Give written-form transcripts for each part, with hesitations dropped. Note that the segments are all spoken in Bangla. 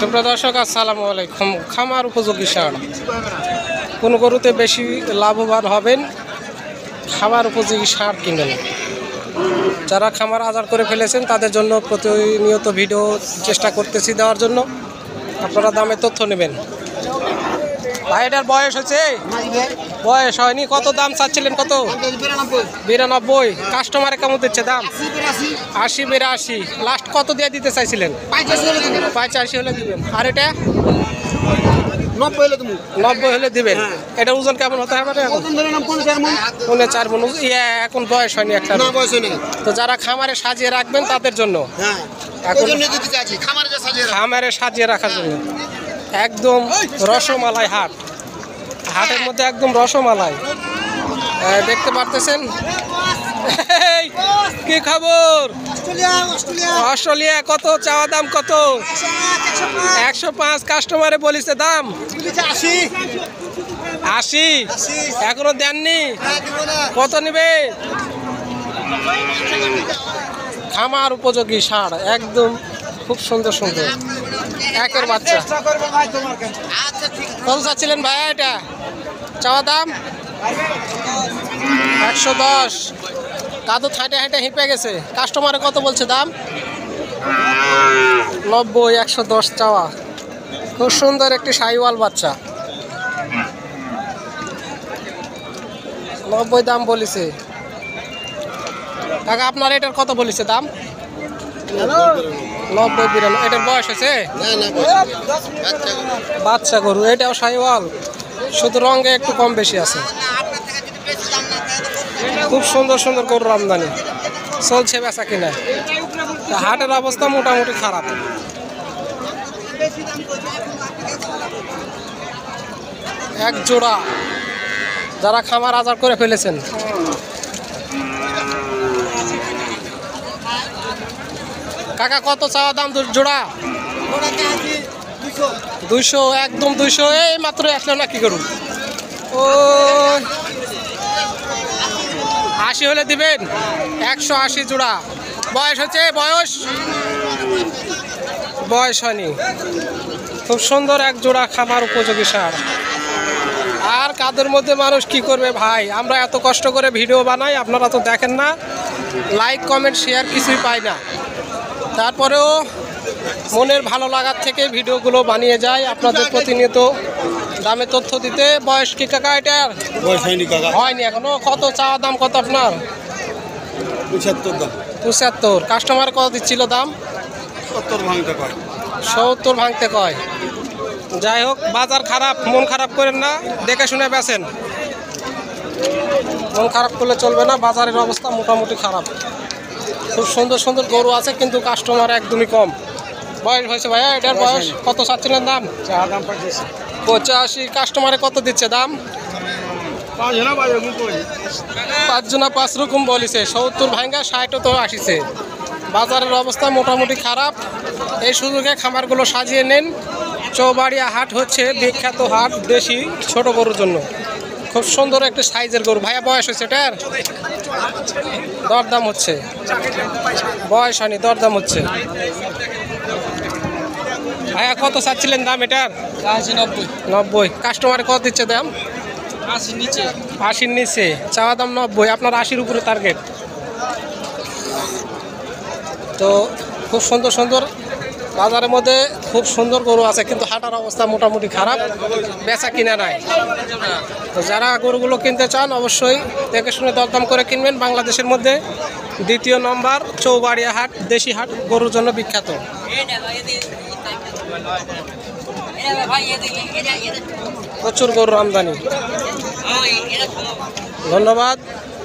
সুপ্রিয় দর্শক, আসসালামু আলাইকুম। খামার উপযোগী ষাঁড়, কোন গরুতে বেশি লাভবান হবেন, খামার উপযোগী ষাঁড় কিনবেন। যারা খামার আজাদ করে ফেলেছেন তাদের জন্য প্রতিনিয়ত ভিডিও চেষ্টা করতেছি দেওয়ার জন্য। আপনারা দামে তথ্য নেবেন। ভাই, এটার বয়স হচ্ছে? বয়স হয়নি। কত দাম চাচ্ছিলেন? কত? 92। কাস্টমারে কেমন দিচ্ছে দাম? 80, 82। লাস্ট কত দিয়ে দিতে চাইছিলেন? 85 হলে দিবেন। আর এটা 90 হলে দিবেন। এটা ওজন কেমন হতে হবে? 4.5 মণ। এখন বয়স হয়নি একটা। তো যারা খামারে সাজিয়ে রাখবেন তাদের জন্য, খামারে সাজিয়ে রাখার জন্য একদম রসমালাই হাট। হাটের মধ্যে একদম রসমালাই দেখতে পারতেছেন। কি খবর? অস্ট্রেলিয়া। কত চাওয়া দাম? কত? 105। কাস্টমারে বলিছে দাম 80। এখনো দেননি? কত নেবে? খামার উপযোগী ষাঁড়, একদম খুব সুন্দর সুন্দর একের বাচ্চা। কত চাচ্ছিলেন ভাইয়া এটা? চাওয়া দাম 110। কাদু হাঁটে হাঁটে হিপে গেছে। কাস্টমারে কত বলছে দাম? 90। 110 চাওয়া। খুব সুন্দর একটি শাহিওয়াল বাচ্চা। 90 দাম বলেছে কাকা। আপনার এটার কত বলেছে দাম? 90, 92। এটার বয়স হয়েছে? বাচ্চা গরু। এটাও শাহিওয়াল, শুধু রঙে একটু কম বেশি আছে। খুব সুন্দর সুন্দর গরুর আমদানি চলছে, বেচা কিনা। হাটের অবস্থা মোটামুটি খারাপ। এক জোড়া যারা খামার আজাদ করে ফেলেছেন, কাকা কত চাওয়া দাম? জোড়া 200। একদম 200। এই মাত্র আসলো না, কি করুন? ও 80 হলে দিবেন। 180 জোড়া। বয়স হচ্ছে? বয়স হয়নি। খুব সুন্দর এক জোড়া খামার উপযোগী ষাঁড়। আর কাদের মধ্যে মানুষ কি করবে ভাই? আমরা এত কষ্ট করে ভিডিও বানাই, আপনারা তো দেখেন না। লাইক, কমেন্ট, শেয়ার কিছুই পাই না। তারপরেও মনের ভালো লাগার থেকে ভিডিওগুলো বানিয়ে যায় আপনাদের প্রতিনিয়ত দামে তথ্য দিতে। বয়স কি কাকা এটার? হয়নি এখনো। কত চাওয়া দাম? কত আপনার? 75। কাস্টমার কত দিচ্ছিল দাম? 70 ভাঙতে কয়। যাই হোক, বাজার খারাপ, মন খারাপ করেন না, দেখে শুনে বেচেন। মন খারাপ করলে চলবে না, বাজারের অবস্থা মোটামুটি খারাপ। খুব সুন্দর সুন্দর গরু আছে কিন্তু কাস্টমার একদমই কম। বয়স হয়েছে ভাইয়া এটার? বয়স কত চাচ্ছিলেন দাম? 85। কাস্টমারে কত দিচ্ছে দাম? 5 জনা 5 রকম বলিছে। 70 ভাঙ্গা 60 তো আসিছে। বাজারের অবস্থা মোটামুটি খারাপ। এই সুযোগে খামারগুলো সাজিয়ে নেন। চৌবাড়িয়া হাট হচ্ছে বিখ্যাত হাট দেশি ছোট গরুর জন্য। খুব সুন্দর একটা সাইজের গরু। ভাইয়া বয়স হয়েছে এটার? দরদাম হচ্ছে। বয়স হয়নি, দরদাম হচ্ছে। ভাইয়া কত চাচ্ছিলেন দাম এটার? 90। কাস্টমারে কত দিচ্ছে দাম? 80 নিচে। চাওয়া দাম 90। আপনার 80-র উপরে টার্গেট। তো খুব সুন্দর সুন্দর বাজারের মধ্যে খুব সুন্দর গরু আছে কিন্তু হাটার অবস্থা মোটামুটি খারাপ, বেচা কিনা নাই। তো যারা গরুগুলো কিনতে চান অবশ্যই দেখে শুনে দরদাম করে কিনবেন। বাংলাদেশের মধ্যে 2 নম্বর চৌবাড়িয়া হাট, দেশি হাট, গরুর জন্য বিখ্যাত। প্রচুর গরুর আমদানি। ধন্যবাদ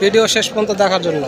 ভিডিও শেষ পর্যন্ত দেখার জন্য।